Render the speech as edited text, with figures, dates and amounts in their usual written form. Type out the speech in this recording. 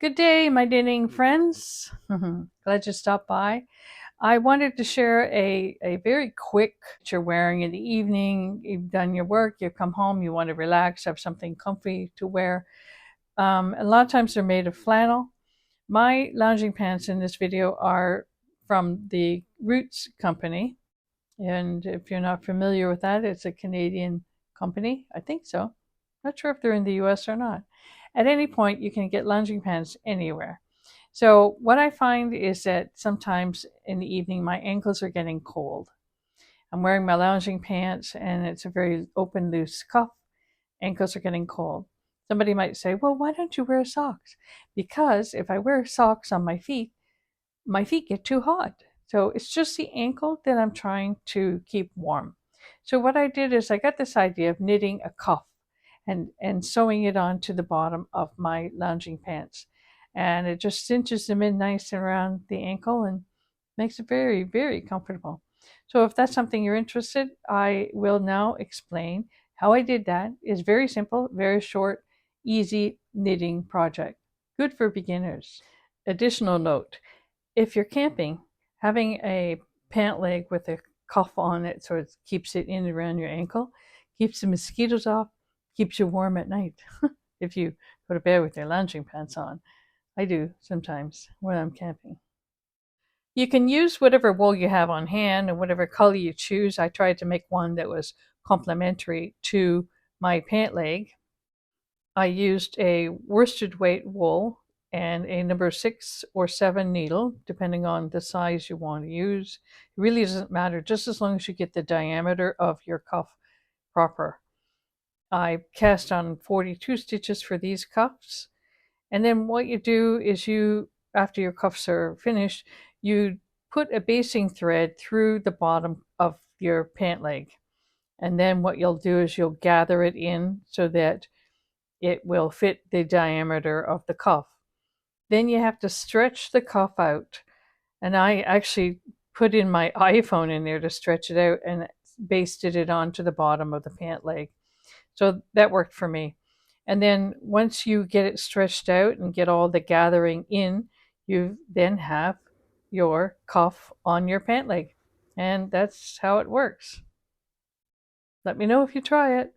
Good day, my knitting friends. Glad you stopped by. I wanted to share a very quick you're wearing in the evening. You've done your work, you've come home, you want to relax, have something comfy to wear. A lot of times they're made of flannel. My lounging pants in this video are from the Roots company. And if you're not familiar with that, it's a Canadian company. I think so. Not sure if they're in the US or not. At any point, you can get lounging pants anywhere. So, what I find is that sometimes in the evening, my ankles are getting cold. I'm wearing my lounging pants and it's a very open, loose cuff. Ankles are getting cold. Somebody might say, well, why don't you wear socks? Because if I wear socks on my feet get too hot. So it's just the ankle that I'm trying to keep warm. So what I did is I got this idea of knitting a cuff and sewing it onto the bottom of my lounging pants. And it just cinches them in nice around the ankle and makes it very, very comfortable. So if that's something you're interested, I will now explain how I did that. It's very simple, very short, easy knitting project. Good for beginners. Additional note, if you're camping, having a pant leg with a cuff on it so it keeps it in around your ankle, keeps the mosquitoes off, keeps you warm at night if you go to bed with your lounging pants on. I do sometimes when I'm camping. You can use whatever wool you have on hand and whatever color you choose. I tried to make one that was complementary to my pant leg. I used a worsted weight wool and a number 6 or 7 needle, depending on the size you want to use. It really doesn't matter, just as long as you get the diameter of your cuff proper. I cast on 42 stitches for these cuffs. And then what you do is after your cuffs are finished, you put a basting thread through the bottom of your pant leg. And then what you'll do is you'll gather it in so that it will fit the diameter of the cuff. Then you have to stretch the cuff out. And I actually put in my iPhone in there to stretch it out and basted it onto the bottom of the pant leg. So that worked for me. And then once you get it stretched out and get all the gathering in, you then have your cuff on your pant leg. And that's how it works. Let me know if you try it.